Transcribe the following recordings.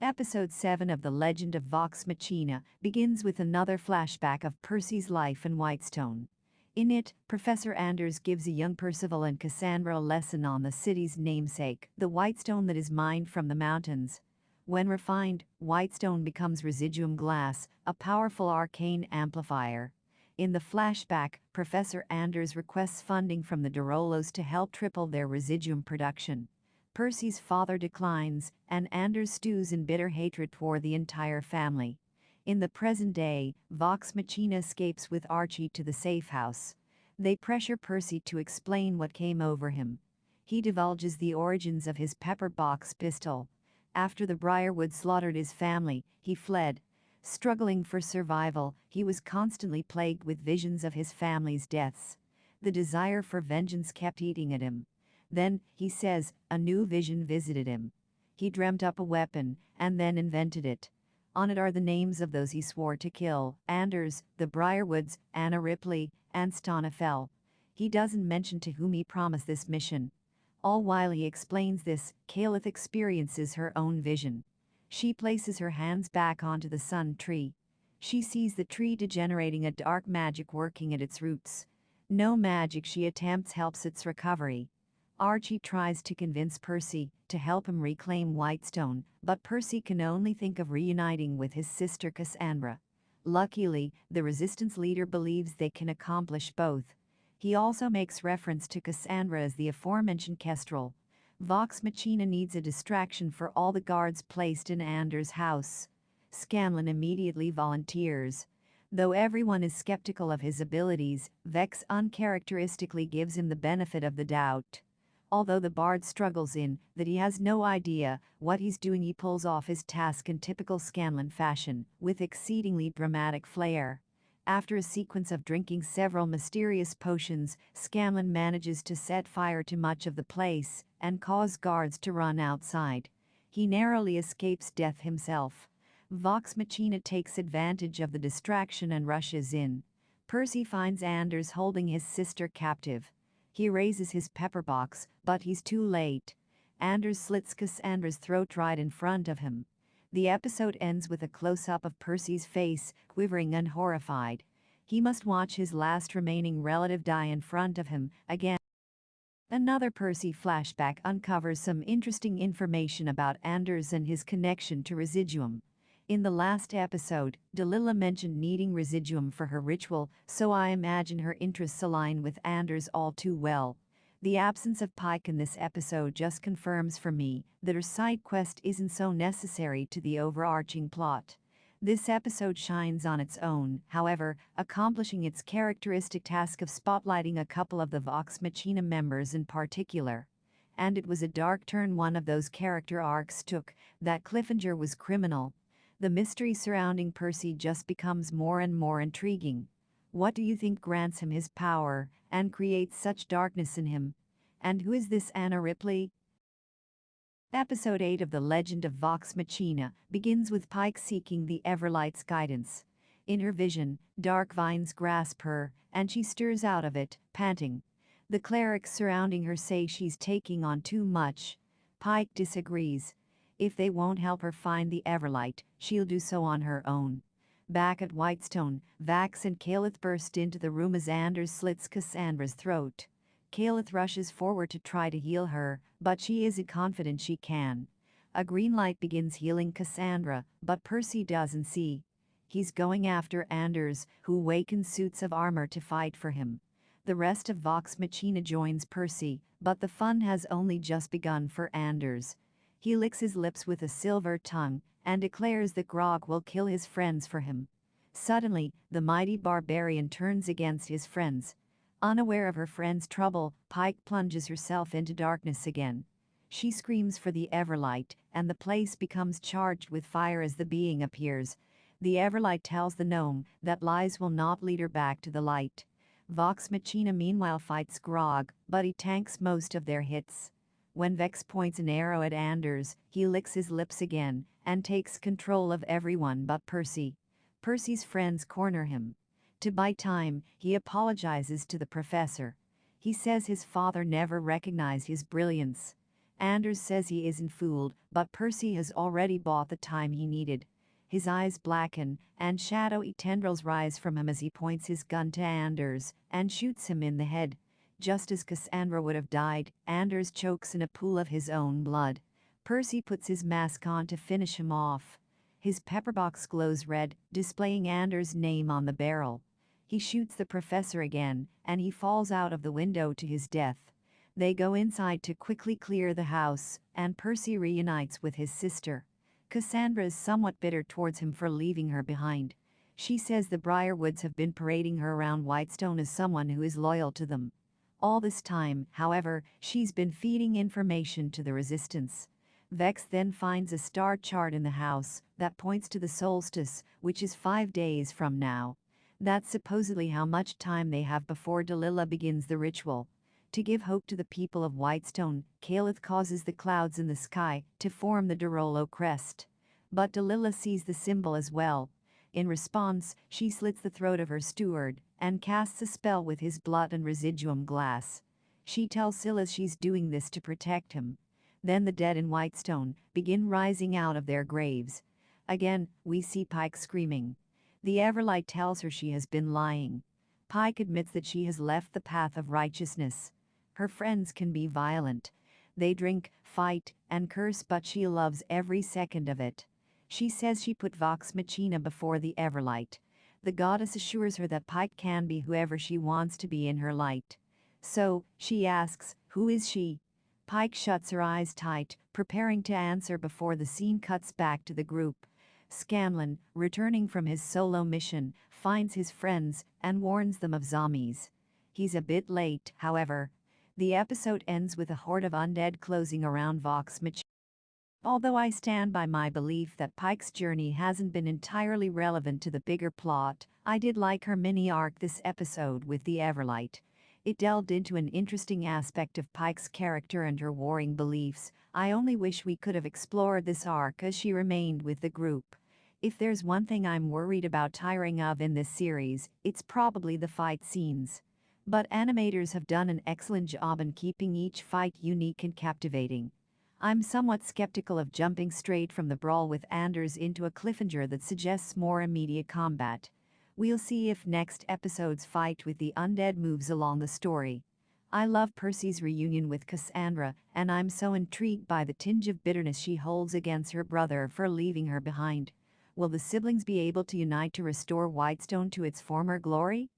Episode 7 of The Legend of Vox Machina begins with another flashback of Percy's life in Whitestone. In it, Professor Anders gives a young Percival and Cassandra a lesson on the city's namesake, the Whitestone that is mined from the mountains. When refined, Whitestone becomes residuum glass, a powerful arcane amplifier. In the flashback, Professor Anders requests funding from the Durolos to help triple their residuum production. Percy's father declines, and Anders stews in bitter hatred toward the entire family. In the present day, Vox Machina escapes with Archie to the safe house. They pressure Percy to explain what came over him. He divulges the origins of his pepper box pistol. After the Briarwoods slaughtered his family, he fled. Struggling for survival, he was constantly plagued with visions of his family's deaths. The desire for vengeance kept eating at him. Then, he says, a new vision visited him. He dreamt up a weapon, and then invented it. On it are the names of those he swore to kill: Anders, the Briarwoods, Anna Ripley, and Stonefell. He doesn't mention to whom he promised this mission. All while he explains this, Calith experiences her own vision. She places her hands back onto the sun tree. She sees the tree degenerating, a dark magic working at its roots. No magic she attempts helps its recovery. Archie tries to convince Percy to help him reclaim Whitestone, but Percy can only think of reuniting with his sister Cassandra. Luckily, the resistance leader believes they can accomplish both. He also makes reference to Cassandra as the aforementioned Kestrel. Vox Machina needs a distraction for all the guards placed in Anders' house. Scanlan immediately volunteers. Though everyone is skeptical of his abilities, Vex uncharacteristically gives him the benefit of the doubt. Although the bard struggles in that he has no idea what he's doing, he pulls off his task in typical Scanlan fashion, with exceedingly dramatic flair. After a sequence of drinking several mysterious potions, Scanlan manages to set fire to much of the place and cause guards to run outside. He narrowly escapes death himself. Vox Machina takes advantage of the distraction and rushes in. Percy finds Anders holding his sister captive. He raises his pepper box, but he's too late. Anders slits Cassandra's throat right in front of him. The episode ends with a close-up of Percy's face, quivering and horrified. He must watch his last remaining relative die in front of him again. Another Percy flashback uncovers some interesting information about Anders and his connection to residuum. In the last episode, Delilah mentioned needing residuum for her ritual, so I imagine her interests align with Anders all too well. The absence of Pike in this episode just confirms for me that her side quest isn't so necessary to the overarching plot. This episode shines on its own, however, accomplishing its characteristic task of spotlighting a couple of the Vox Machina members in particular. And it was a dark turn one of those character arcs took. That Cliffinger was criminal. The mystery surrounding Percy just becomes more and more intriguing. What do you think grants him his power and creates such darkness in him? And who is this Anna Ripley? Episode 8 of The Legend of Vox Machina begins with Pike seeking the Everlight's guidance. In her vision, dark vines grasp her, and she stirs out of it, panting. The clerics surrounding her say she's taking on too much. Pike disagrees. If they won't help her find the Everlight, she'll do so on her own. Back at Whitestone, Vax and Calith burst into the room as Anders slits Cassandra's throat. Calith rushes forward to try to heal her, but she isn't confident she can. A green light begins healing Cassandra, but Percy doesn't see. He's going after Anders, who awakens suits of armor to fight for him. The rest of Vox Machina joins Percy, but the fun has only just begun for Anders. He licks his lips with a silver tongue and declares that Grog will kill his friends for him. Suddenly, the mighty barbarian turns against his friends. Unaware of her friend's trouble, Pike plunges herself into darkness again. She screams for the Everlight, and the place becomes charged with fire as the being appears. The Everlight tells the gnome that lies will not lead her back to the light. Vox Machina meanwhile fights Grog, but he tanks most of their hits. When Vex points an arrow at Anders, he licks his lips again and takes control of everyone but Percy. Percy's friends corner him. To buy time, he apologizes to the professor. He says his father never recognized his brilliance. Anders says he isn't fooled, but Percy has already bought the time he needed. His eyes blacken, and shadowy tendrils rise from him as he points his gun to Anders and shoots him in the head. Just as Cassandra would have died, Anders chokes in a pool of his own blood. Percy puts his mask on to finish him off. His pepperbox glows red, displaying Anders' name on the barrel. He shoots the professor again, and he falls out of the window to his death. They go inside to quickly clear the house, and Percy reunites with his sister. Cassandra is somewhat bitter towards him for leaving her behind. She says the Briarwoods have been parading her around Whitestone as someone who is loyal to them. All this time, however, she's been feeding information to the resistance. Vex then finds a star chart in the house that points to the solstice, which is 5 days from now. That's supposedly how much time they have before Delilah begins the ritual. To give hope to the people of Whitestone, Caliph causes the clouds in the sky to form the Dorolo crest. But Delilah sees the symbol as well. In response, she slits the throat of her steward and casts a spell with his blood and residuum glass. She tells Silas she's doing this to protect him. Then the dead in Whitestone begin rising out of their graves. Again, we see Pike screaming. The Everlight tells her she has been lying. Pike admits that she has left the path of righteousness. Her friends can be violent. They drink, fight, and curse, but she loves every second of it. She says she put Vox Machina before the Everlight. The goddess assures her that Pike can be whoever she wants to be in her light. So, she asks, who is she? Pike shuts her eyes tight, preparing to answer before the scene cuts back to the group. Scanlan, returning from his solo mission, finds his friends and warns them of zombies. He's a bit late, however. The episode ends with a horde of undead closing around Vox Machina. Although I stand by my belief that Pike's journey hasn't been entirely relevant to the bigger plot, I did like her mini-arc this episode with the Everlight. It delved into an interesting aspect of Pike's character and her warring beliefs. I only wish we could have explored this arc as she remained with the group. If there's one thing I'm worried about tiring of in this series, it's probably the fight scenes. But animators have done an excellent job in keeping each fight unique and captivating. I'm somewhat skeptical of jumping straight from the brawl with Anders into a cliffhanger that suggests more immediate combat. We'll see if next episode's fight with the undead moves along the story. I love Percy's reunion with Cassandra, and I'm so intrigued by the tinge of bitterness she holds against her brother for leaving her behind. Will the siblings be able to unite to restore Whitestone to its former glory?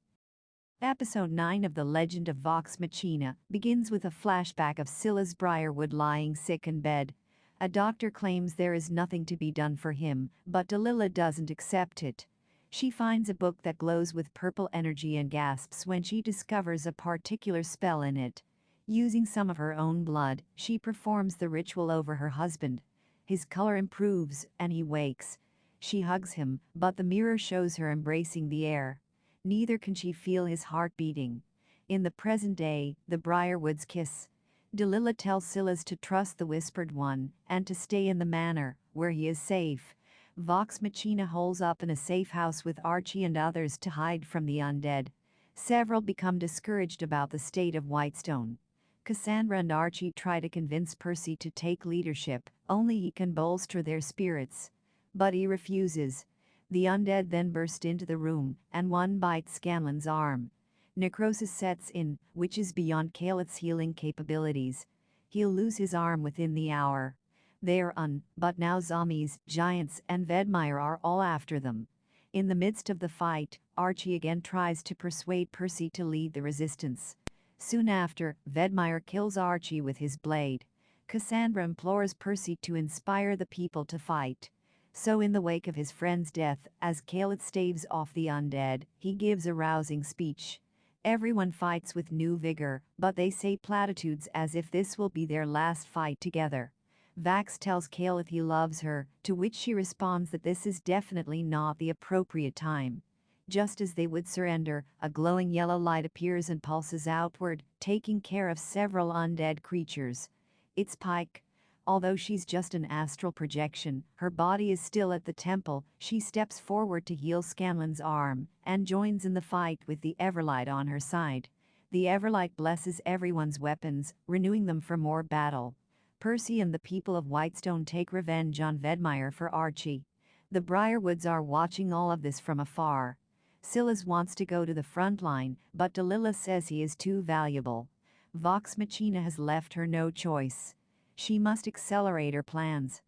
Episode 9 of The Legend of Vox Machina begins with a flashback of Silas Briarwood lying sick in bed. A doctor claims there is nothing to be done for him, but Delilah doesn't accept it. She finds a book that glows with purple energy and gasps when she discovers a particular spell in it. Using some of her own blood, she performs the ritual over her husband. His color improves, and he wakes. She hugs him, but the mirror shows her embracing the air. Neither can she feel his heart beating. In the present day, the Briarwoods kiss. Delilah tells Silas to trust the Whispered One and to stay in the manor, where he is safe. Vox Machina holds up in a safe house with Archie and others to hide from the undead. Several become discouraged about the state of Whitestone. Cassandra and Archie try to convince Percy to take leadership, only he can bolster their spirits. But he refuses. The undead then burst into the room, and one bites Scanlan's arm. Necrosis sets in, which is beyond Calith's healing capabilities. He'll lose his arm within the hour. They're but now zombies, giants, and Vedmire are all after them. In the midst of the fight, Archie again tries to persuade Percy to lead the resistance. Soon after, Vedmire kills Archie with his blade. Cassandra implores Percy to inspire the people to fight. So in the wake of his friend's death, as Calith staves off the undead, he gives a rousing speech. Everyone fights with new vigor, but they say platitudes as if this will be their last fight together. Vax tells Calith he loves her, to which she responds that this is definitely not the appropriate time. Just as they would surrender, a glowing yellow light appears and pulses outward, taking care of several undead creatures. It's Pike. Although she's just an astral projection, her body is still at the temple. She steps forward to heal Scanlan's arm and joins in the fight with the Everlight on her side. The Everlight blesses everyone's weapons, renewing them for more battle. Percy and the people of Whitestone take revenge on Vedmire for Archie. The Briarwoods are watching all of this from afar. Silas wants to go to the front line, but Delilah says he is too valuable. Vox Machina has left her no choice. She must accelerate her plans.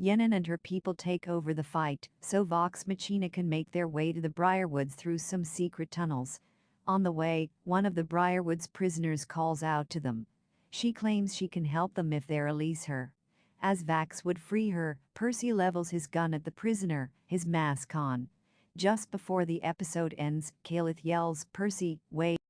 Yennen and her people take over the fight, so Vox Machina can make their way to the Briarwoods through some secret tunnels. On the way, one of the Briarwoods prisoners calls out to them. She claims she can help them if they release her. As Vax would free her, Percy levels his gun at the prisoner, his mask on. Just before the episode ends, Calith yells, "Percy, wait."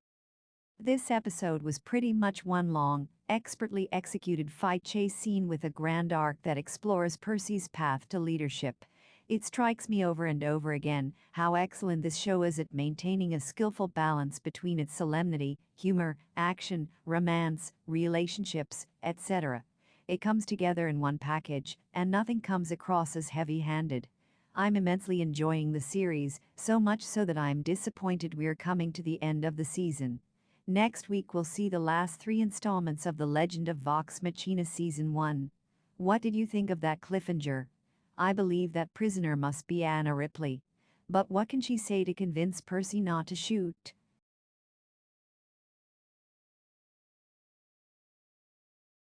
This episode was pretty much one long, expertly executed fight chase scene with a grand arc that explores Percy's path to leadership. It strikes me over and over again how excellent this show is at maintaining a skillful balance between its solemnity, humor, action, romance, relationships, etc. It comes together in one package, and nothing comes across as heavy-handed. I'm immensely enjoying the series, so much so that I'm disappointed we're coming to the end of the season. Next week we'll see the last 3 installments of The Legend of Vox Machina Season 1. What did you think of that cliffhanger? I believe that prisoner must be Anna Ripley. But what can she say to convince Percy not to shoot?